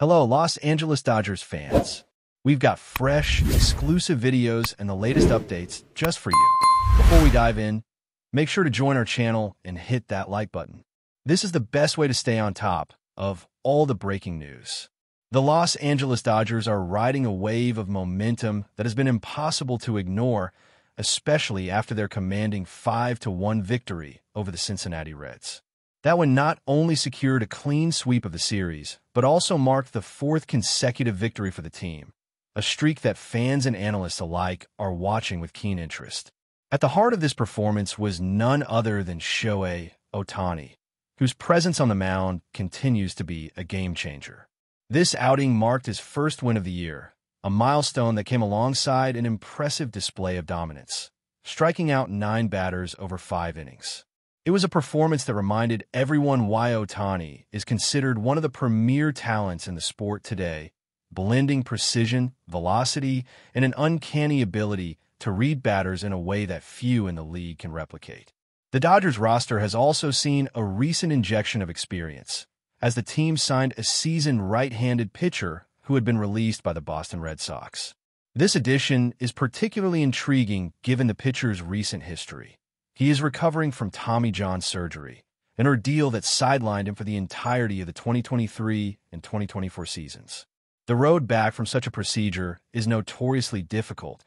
Hello, Los Angeles Dodgers fans. We've got fresh, exclusive videos and the latest updates just for you. Before we dive in, make sure to join our channel and hit that like button. This is the best way to stay on top of all the breaking news. The Los Angeles Dodgers are riding a wave of momentum that has been impossible to ignore, especially after their commanding 5-1 victory over the Cincinnati Reds. That one not only secured a clean sweep of the series, but also marked the fourth consecutive victory for the team, a streak that fans and analysts alike are watching with keen interest. At the heart of this performance was none other than Shohei Ohtani, whose presence on the mound continues to be a game-changer. This outing marked his first win of the year, a milestone that came alongside an impressive display of dominance, striking out 9 batters over 5 innings. It was a performance that reminded everyone why Ohtani is considered one of the premier talents in the sport today, blending precision, velocity, and an uncanny ability to read batters in a way that few in the league can replicate. The Dodgers roster has also seen a recent injection of experience, as the team signed a seasoned right-handed pitcher who had been released by the Boston Red Sox. This addition is particularly intriguing given the pitcher's recent history. He is recovering from Tommy John surgery, an ordeal that sidelined him for the entirety of the 2023 and 2024 seasons. The road back from such a procedure is notoriously difficult,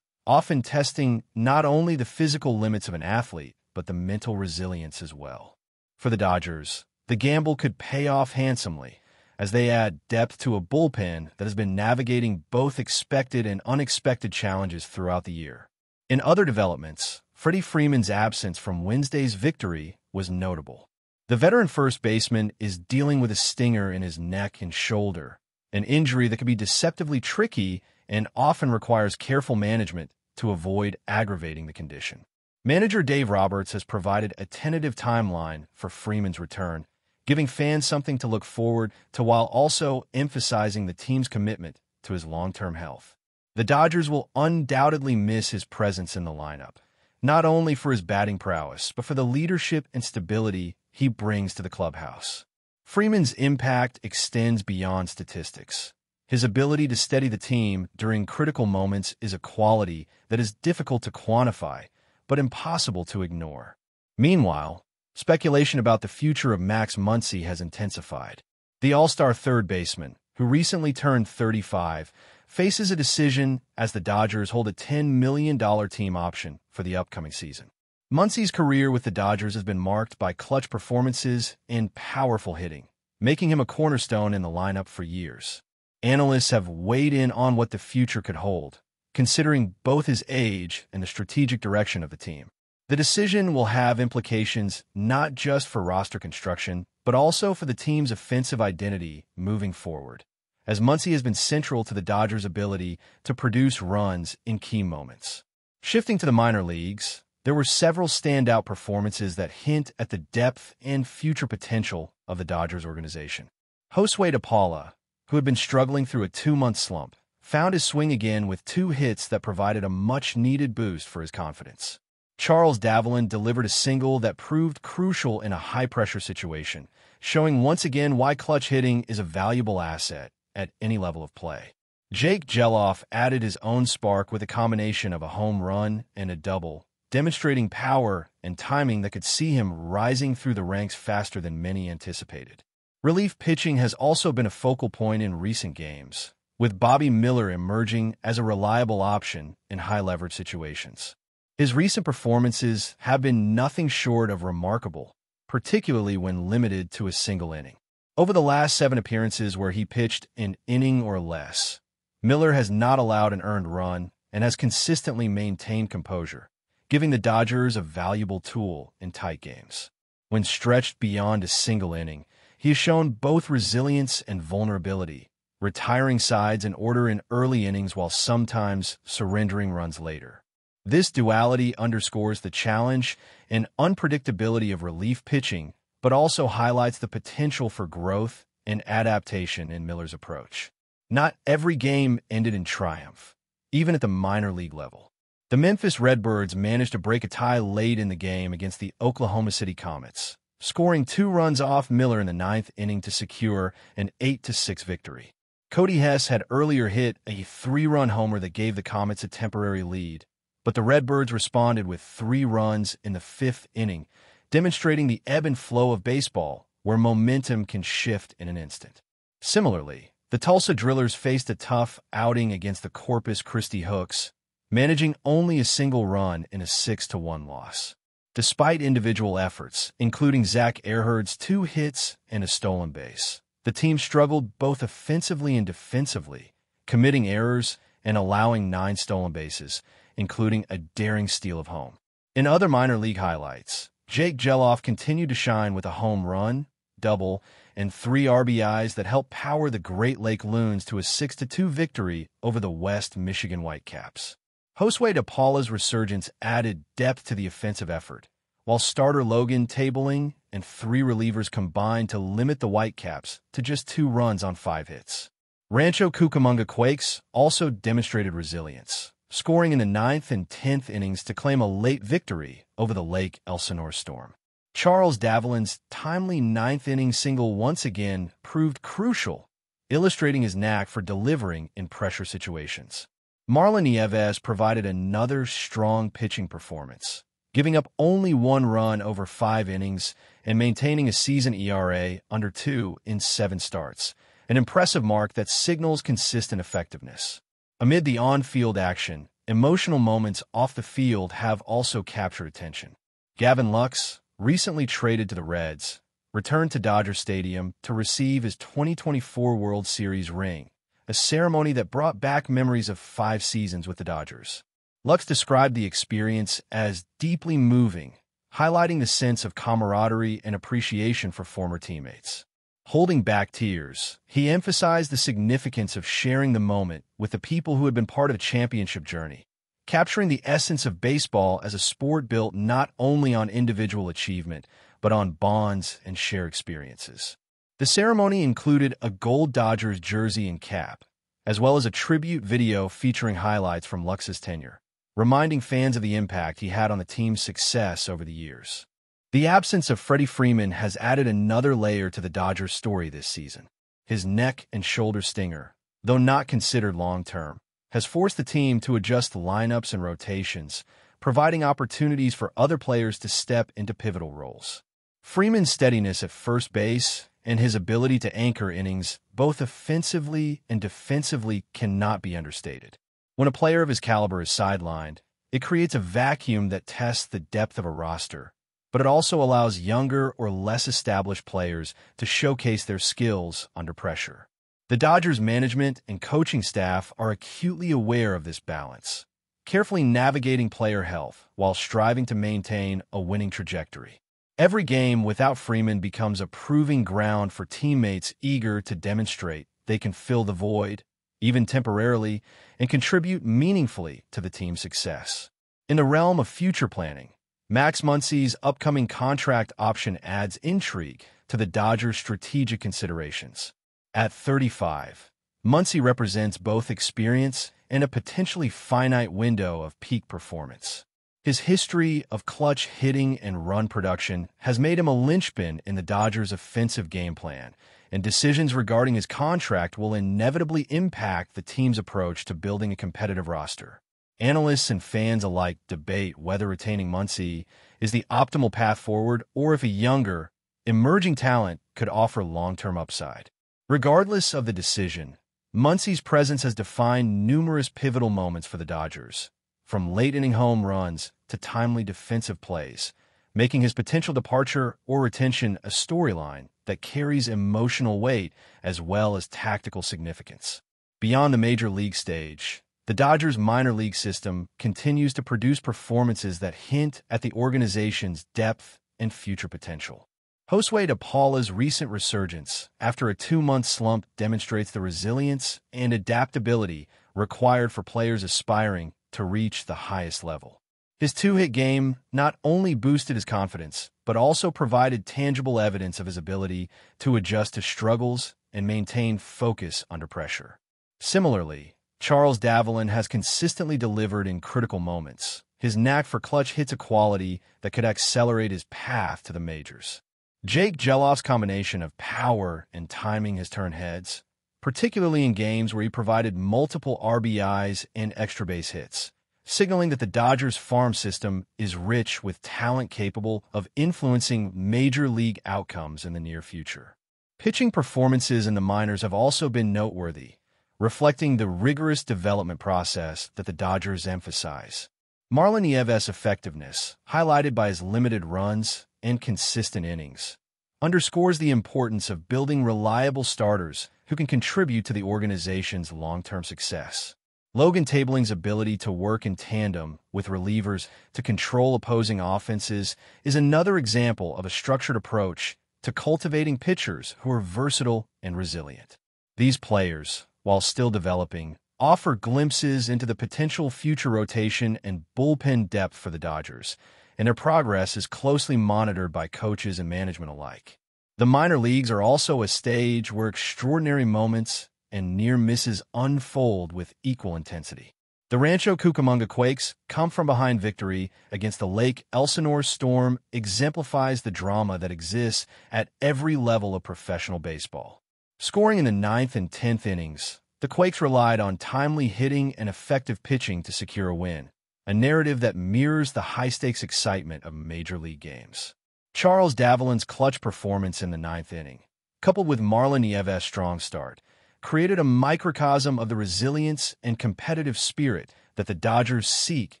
often testing not only the physical limits of an athlete, but the mental resilience as well. For the Dodgers, the gamble could pay off handsomely, as they add depth to a bullpen that has been navigating both expected and unexpected challenges throughout the year. In other developments, Freddie Freeman's absence from Wednesday's victory was notable. The veteran first baseman is dealing with a stinger in his neck and shoulder, an injury that can be deceptively tricky and often requires careful management to avoid aggravating the condition. Manager Dave Roberts has provided a tentative timeline for Freeman's return, giving fans something to look forward to while also emphasizing the team's commitment to his long-term health. The Dodgers will undoubtedly miss his presence in the lineup, not only for his batting prowess, but for the leadership and stability he brings to the clubhouse. Freeman's impact extends beyond statistics. His ability to steady the team during critical moments is a quality that is difficult to quantify, but impossible to ignore. Meanwhile, speculation about the future of Max Muncy has intensified. The all-star third baseman, who recently turned 35, faces a decision as the Dodgers hold a $10 million team option for the upcoming season. Muncy's career with the Dodgers has been marked by clutch performances and powerful hitting, making him a cornerstone in the lineup for years. Analysts have weighed in on what the future could hold, considering both his age and the strategic direction of the team. The decision will have implications not just for roster construction, but also for the team's offensive identity moving forward, as Muncy has been central to the Dodgers' ability to produce runs in key moments. Shifting to the minor leagues, there were several standout performances that hint at the depth and future potential of the Dodgers organization. Josue De Paula, who had been struggling through a 2-month slump, found his swing again with 2 hits that provided a much-needed boost for his confidence. Charles Davelin delivered a single that proved crucial in a high-pressure situation, showing once again why clutch hitting is a valuable asset at any level of play. Jake Geloff added his own spark with a combination of a home run and a double, demonstrating power and timing that could see him rising through the ranks faster than many anticipated. Relief pitching has also been a focal point in recent games, with Bobby Miller emerging as a reliable option in high-leverage situations. His recent performances have been nothing short of remarkable, particularly when limited to a single inning. Over the last 7 appearances where he pitched an inning or less, Miller has not allowed an earned run and has consistently maintained composure, giving the Dodgers a valuable tool in tight games. When stretched beyond a single inning, he has shown both resilience and vulnerability, retiring sides in order in early innings while sometimes surrendering runs later. This duality underscores the challenge and unpredictability of relief pitching, but also highlights the potential for growth and adaptation in Miller's approach. Not every game ended in triumph, even at the minor league level. The Memphis Redbirds managed to break a tie late in the game against the Oklahoma City Comets, scoring 2 runs off Miller in the 9th inning to secure an 8-6 victory. Cody Hess had earlier hit a 3-run homer that gave the Comets a temporary lead, but the Redbirds responded with 3 runs in the 5th inning, demonstrating the ebb and flow of baseball, where momentum can shift in an instant. Similarly, the Tulsa Drillers faced a tough outing against the Corpus Christi Hooks, managing only a single run in a 6-1 loss. Despite individual efforts, including Zach Earhart's 2 hits and a stolen base, the team struggled both offensively and defensively, committing errors and allowing 9 stolen bases, including a daring steal of home. In other minor league highlights, Jake Geloff continued to shine with a home run, double, and 3 RBIs that helped power the Great Lake Loons to a 6-2 victory over the West Michigan Whitecaps. Josue de Paula's resurgence added depth to the offensive effort, while starter Logan Tabling and 3 relievers combined to limit the Whitecaps to just 2 runs on 5 hits. Rancho Cucamonga Quakes also demonstrated resilience, scoring in the 9th and 10th innings to claim a late victory over the Lake Elsinore Storm. Charles Davelin's timely 9th-inning single once again proved crucial, illustrating his knack for delivering in pressure situations. Marlon Nieves provided another strong pitching performance, giving up only 1 run over 5 innings and maintaining a season ERA under 2 in 7 starts, an impressive mark that signals consistent effectiveness. Amid the on-field action, emotional moments off the field have also captured attention. Gavin Lux, recently traded to the Reds, returned to Dodger Stadium to receive his 2024 World Series ring, a ceremony that brought back memories of 5 seasons with the Dodgers. Lux described the experience as deeply moving, highlighting the sense of camaraderie and appreciation for former teammates. Holding back tears, he emphasized the significance of sharing the moment with the people who had been part of the championship journey, capturing the essence of baseball as a sport built not only on individual achievement, but on bonds and shared experiences. The ceremony included a gold Dodgers jersey and cap, as well as a tribute video featuring highlights from Lux's tenure, reminding fans of the impact he had on the team's success over the years. The absence of Freddie Freeman has added another layer to the Dodgers' story this season. His neck and shoulder stinger, though not considered long-term, has forced the team to adjust lineups and rotations, providing opportunities for other players to step into pivotal roles. Freeman's steadiness at first base and his ability to anchor innings, both offensively and defensively, cannot be understated. When a player of his caliber is sidelined, it creates a vacuum that tests the depth of a roster, but it also allows younger or less established players to showcase their skills under pressure. The Dodgers' management and coaching staff are acutely aware of this balance, carefully navigating player health while striving to maintain a winning trajectory. Every game without Freeman becomes a proving ground for teammates eager to demonstrate they can fill the void, even temporarily, and contribute meaningfully to the team's success. In the realm of future planning, Max Muncy's upcoming contract option adds intrigue to the Dodgers' strategic considerations. At 35, Muncy represents both experience and a potentially finite window of peak performance. His history of clutch hitting and run production has made him a linchpin in the Dodgers' offensive game plan, and decisions regarding his contract will inevitably impact the team's approach to building a competitive roster. Analysts and fans alike debate whether retaining Muncy is the optimal path forward or if a younger, emerging talent could offer long-term upside. Regardless of the decision, Muncy's presence has defined numerous pivotal moments for the Dodgers, from late-inning home runs to timely defensive plays, making his potential departure or retention a storyline that carries emotional weight as well as tactical significance. Beyond the major league stage, the Dodgers' minor league system continues to produce performances that hint at the organization's depth and future potential. Josue de Paula's recent resurgence after a 2-month slump demonstrates the resilience and adaptability required for players aspiring to reach the highest level. His 2-hit game not only boosted his confidence, but also provided tangible evidence of his ability to adjust to struggles and maintain focus under pressure. Similarly, Charles Davelin has consistently delivered in critical moments. His knack for clutch hits a quality that could accelerate his path to the majors. Jake Geloff's combination of power and timing has turned heads, particularly in games where he provided multiple RBIs and extra base hits, signaling that the Dodgers' farm system is rich with talent capable of influencing major league outcomes in the near future. Pitching performances in the minors have also been noteworthy, reflecting the rigorous development process that the Dodgers emphasize. Marlon Nieves' effectiveness, highlighted by his limited runs and consistent innings, underscores the importance of building reliable starters who can contribute to the organization's long-term success. Logan Tabling's ability to work in tandem with relievers to control opposing offenses is another example of a structured approach to cultivating pitchers who are versatile and resilient. These players, while still developing, offer glimpses into the potential future rotation and bullpen depth for the Dodgers, and their progress is closely monitored by coaches and management alike. The minor leagues are also a stage where extraordinary moments and near misses unfold with equal intensity. The Rancho Cucamonga Quakes' come-from-behind victory against the Lake Elsinore Storm exemplifies the drama that exists at every level of professional baseball. Scoring in the 9th and 10th innings, the Quakes relied on timely hitting and effective pitching to secure a win, a narrative that mirrors the high-stakes excitement of major league games. Charles Davelin's clutch performance in the 9th inning, coupled with Marlon Nieves' strong start, created a microcosm of the resilience and competitive spirit that the Dodgers seek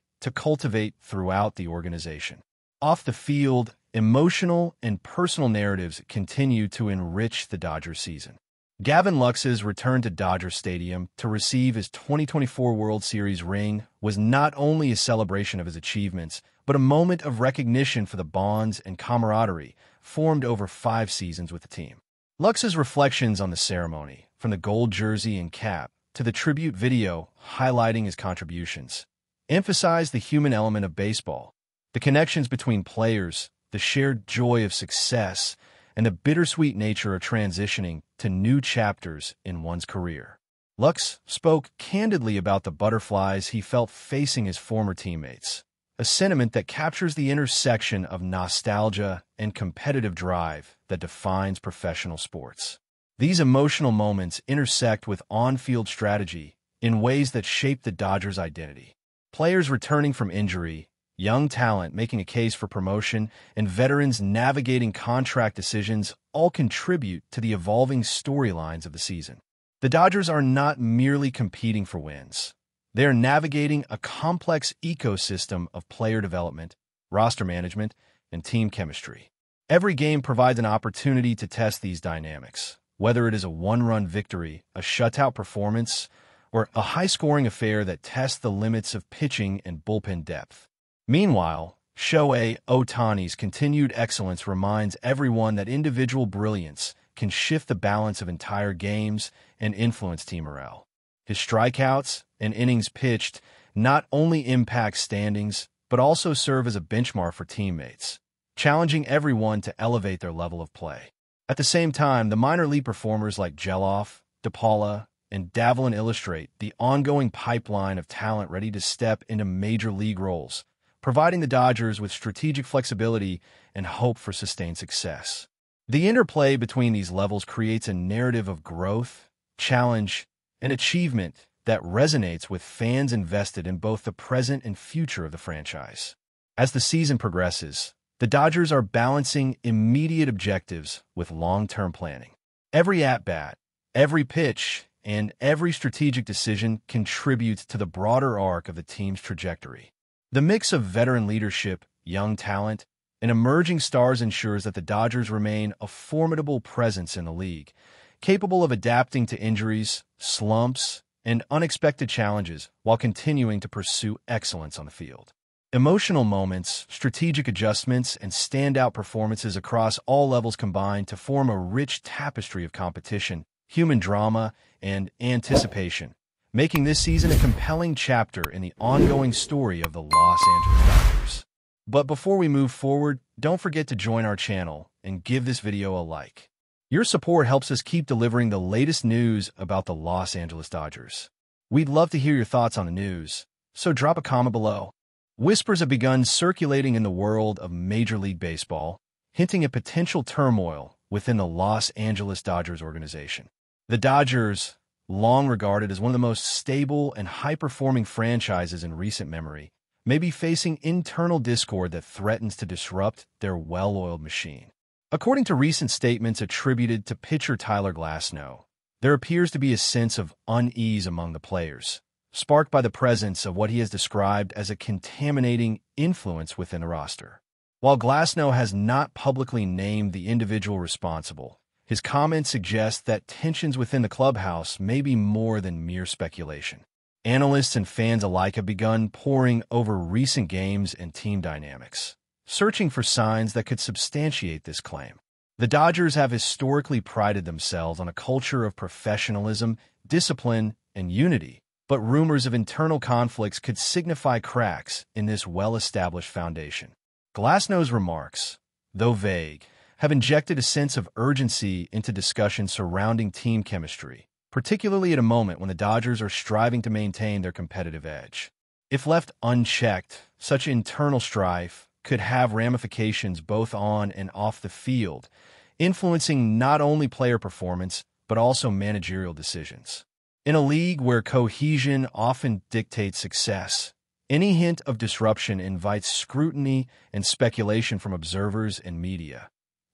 to cultivate throughout the organization. Off the field, emotional and personal narratives continue to enrich the Dodgers season. Gavin Lux's return to Dodger Stadium to receive his 2024 World Series ring was not only a celebration of his achievements, but a moment of recognition for the bonds and camaraderie formed over 5 seasons with the team. Lux's reflections on the ceremony, from the gold jersey and cap to the tribute video highlighting his contributions, emphasized the human element of baseball, the connections between players, the shared joy of success, and the bittersweet nature of transitioning to new chapters in one's career. Lux spoke candidly about the butterflies he felt facing his former teammates, a sentiment that captures the intersection of nostalgia and competitive drive that defines professional sports. These emotional moments intersect with on-field strategy in ways that shape the Dodgers' identity. Players returning from injury, young talent making a case for promotion, and veterans navigating contract decisions all contribute to the evolving storylines of the season. The Dodgers are not merely competing for wins. They are navigating a complex ecosystem of player development, roster management, and team chemistry. Every game provides an opportunity to test these dynamics, whether it is a one-run victory, a shutout performance, or a high-scoring affair that tests the limits of pitching and bullpen depth. Meanwhile, Shohei Ohtani's continued excellence reminds everyone that individual brilliance can shift the balance of entire games and influence team morale. His strikeouts and innings pitched not only impact standings, but also serve as a benchmark for teammates, challenging everyone to elevate their level of play. At the same time, the minor league performers like Gelof, DePaula, and Davlin illustrate the ongoing pipeline of talent ready to step into major league roles, providing the Dodgers with strategic flexibility and hope for sustained success. The interplay between these levels creates a narrative of growth, challenge, and achievement that resonates with fans invested in both the present and future of the franchise. As the season progresses, the Dodgers are balancing immediate objectives with long-term planning. Every at-bat, every pitch, and every strategic decision contributes to the broader arc of the team's trajectory. The mix of veteran leadership, young talent, and emerging stars ensures that the Dodgers remain a formidable presence in the league, capable of adapting to injuries, slumps, and unexpected challenges while continuing to pursue excellence on the field. Emotional moments, strategic adjustments, and standout performances across all levels combine to form a rich tapestry of competition, human drama, and anticipation, making this season a compelling chapter in the ongoing story of the Los Angeles Dodgers. But before we move forward, don't forget to join our channel and give this video a like. Your support helps us keep delivering the latest news about the Los Angeles Dodgers. We'd love to hear your thoughts on the news, so drop a comment below. Whispers have begun circulating in the world of Major League Baseball, hinting at potential turmoil within the Los Angeles Dodgers organization. The Dodgers, long regarded as one of the most stable and high-performing franchises in recent memory, may be facing internal discord that threatens to disrupt their well-oiled machine. According to recent statements attributed to pitcher Tyler Glasnow, there appears to be a sense of unease among the players, sparked by the presence of what he has described as a contaminating influence within the roster. While Glasnow has not publicly named the individual responsible, his comments suggest that tensions within the clubhouse may be more than mere speculation. Analysts and fans alike have begun poring over recent games and team dynamics, searching for signs that could substantiate this claim. The Dodgers have historically prided themselves on a culture of professionalism, discipline, and unity, but rumors of internal conflicts could signify cracks in this well-established foundation. Glasnow's remarks, though vague, have injected a sense of urgency into discussions surrounding team chemistry, particularly at a moment when the Dodgers are striving to maintain their competitive edge. If left unchecked, such internal strife could have ramifications both on and off the field, influencing not only player performance but also managerial decisions. In a league where cohesion often dictates success, any hint of disruption invites scrutiny and speculation from observers and media,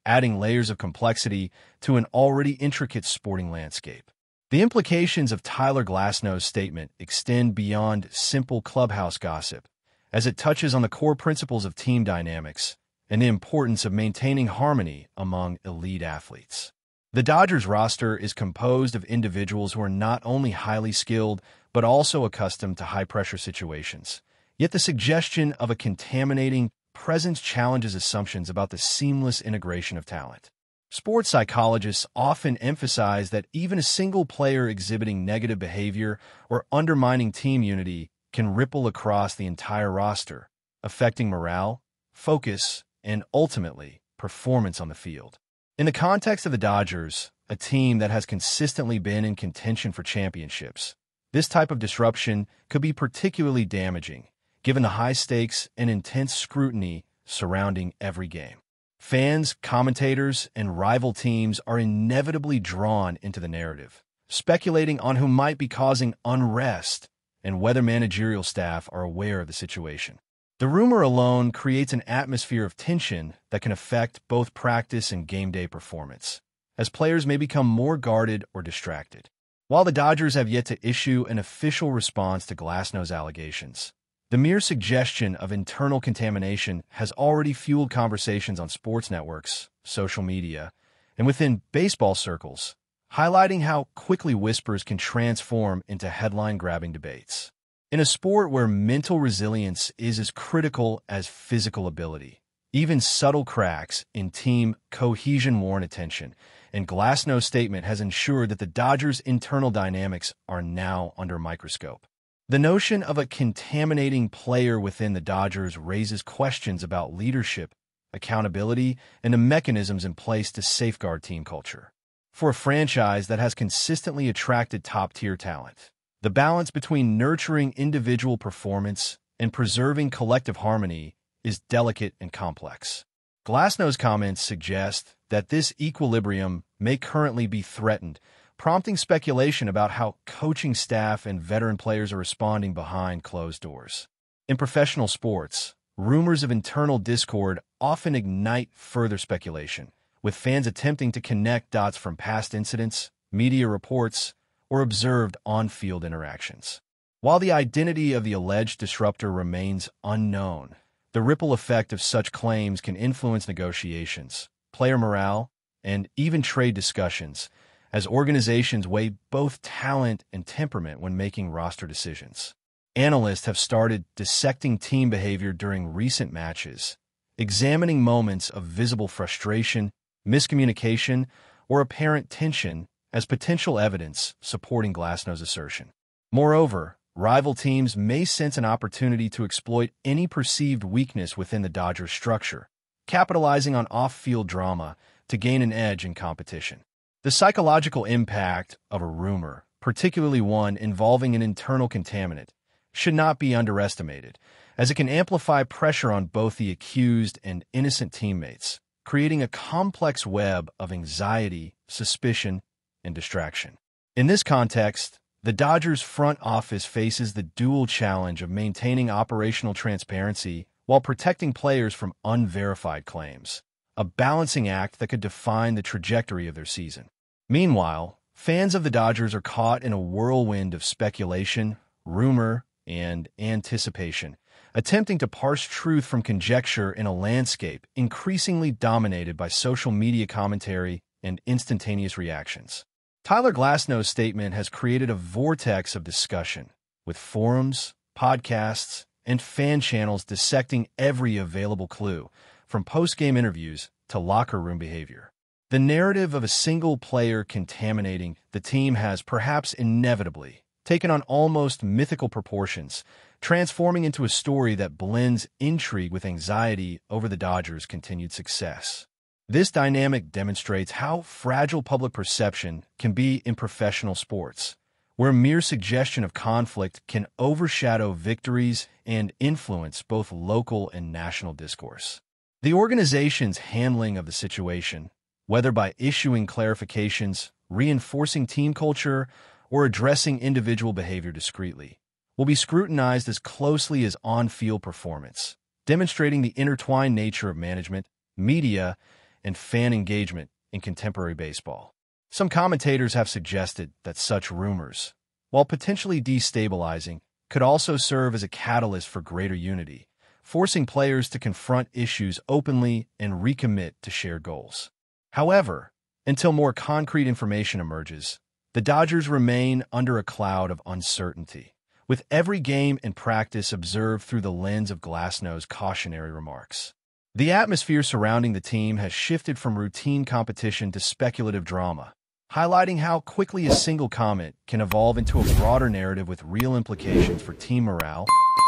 adding layers of complexity to an already intricate sporting landscape. The implications of Tyler Glasnow's statement extend beyond simple clubhouse gossip, as it touches on the core principles of team dynamics and the importance of maintaining harmony among elite athletes. The Dodgers roster is composed of individuals who are not only highly skilled but also accustomed to high-pressure situations. Yet the suggestion of a contaminating presence challenges assumptions about the seamless integration of talent. Sports psychologists often emphasize that even a single player exhibiting negative behavior or undermining team unity can ripple across the entire roster, affecting morale, focus, and ultimately, performance on the field. In the context of the Dodgers, a team that has consistently been in contention for championships, this type of disruption could be particularly damaging, given the high stakes and intense scrutiny surrounding every game. Fans, commentators, and rival teams are inevitably drawn into the narrative, speculating on who might be causing unrest and whether managerial staff are aware of the situation. The rumor alone creates an atmosphere of tension that can affect both practice and game day performance, as players may become more guarded or distracted. While the Dodgers have yet to issue an official response to Glasnow's allegations, the mere suggestion of internal contamination has already fueled conversations on sports networks, social media, and within baseball circles, highlighting how quickly whispers can transform into headline-grabbing debates. In a sport where mental resilience is as critical as physical ability, even subtle cracks in team cohesion warrant attention, and Glasnow's statement has ensured that the Dodgers' internal dynamics are now under a microscope. The notion of a contaminating player within the Dodgers raises questions about leadership, accountability, and the mechanisms in place to safeguard team culture. For a franchise that has consistently attracted top-tier talent, the balance between nurturing individual performance and preserving collective harmony is delicate and complex. Glasnow's comments suggest that this equilibrium may currently be threatened, prompting speculation about how coaching staff and veteran players are responding behind closed doors. In professional sports, rumors of internal discord often ignite further speculation, with fans attempting to connect dots from past incidents, media reports, or observed on-field interactions. While the identity of the alleged disruptor remains unknown, the ripple effect of such claims can influence negotiations, player morale, and even trade discussions, as organizations weigh both talent and temperament when making roster decisions. Analysts have started dissecting team behavior during recent matches, examining moments of visible frustration, miscommunication, or apparent tension as potential evidence supporting Glasnow's assertion. Moreover, rival teams may sense an opportunity to exploit any perceived weakness within the Dodgers structure, capitalizing on off-field drama to gain an edge in competition. The psychological impact of a rumor, particularly one involving an internal contaminant, should not be underestimated, as it can amplify pressure on both the accused and innocent teammates, creating a complex web of anxiety, suspicion, and distraction. In this context, the Dodgers front office faces the dual challenge of maintaining operational transparency while protecting players from unverified claims, a balancing act that could define the trajectory of their season. Meanwhile, fans of the Dodgers are caught in a whirlwind of speculation, rumor, and anticipation, attempting to parse truth from conjecture in a landscape increasingly dominated by social media commentary and instantaneous reactions. Tyler Glasnow's statement has created a vortex of discussion, with forums, podcasts, and fan channels dissecting every available clue, from post-game interviews to locker room behavior. The narrative of a single player contaminating the team has perhaps inevitably taken on almost mythical proportions, transforming into a story that blends intrigue with anxiety over the Dodgers' continued success. This dynamic demonstrates how fragile public perception can be in professional sports, where mere suggestion of conflict can overshadow victories and influence both local and national discourse. The organization's handling of the situation, whether by issuing clarifications, reinforcing team culture, or addressing individual behavior discreetly, will be scrutinized as closely as on-field performance, demonstrating the intertwined nature of management, media, and fan engagement in contemporary baseball. Some commentators have suggested that such rumors, while potentially destabilizing, could also serve as a catalyst for greater unity, forcing players to confront issues openly and recommit to shared goals. However, until more concrete information emerges, the Dodgers remain under a cloud of uncertainty, with every game and practice observed through the lens of Glasnow's cautionary remarks. The atmosphere surrounding the team has shifted from routine competition to speculative drama, highlighting how quickly a single comment can evolve into a broader narrative with real implications for team morale,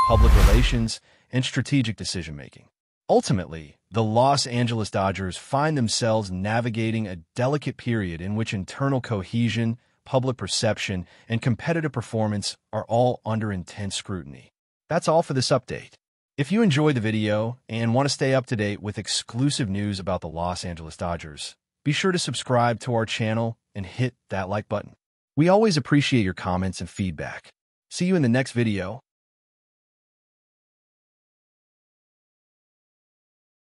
public relations, and strategic decision-making. Ultimately, the Los Angeles Dodgers find themselves navigating a delicate period in which internal cohesion, public perception, and competitive performance are all under intense scrutiny. That's all for this update. If you enjoyed the video and want to stay up to date with exclusive news about the Los Angeles Dodgers, be sure to subscribe to our channel and hit that like button. We always appreciate your comments and feedback. See you in the next video.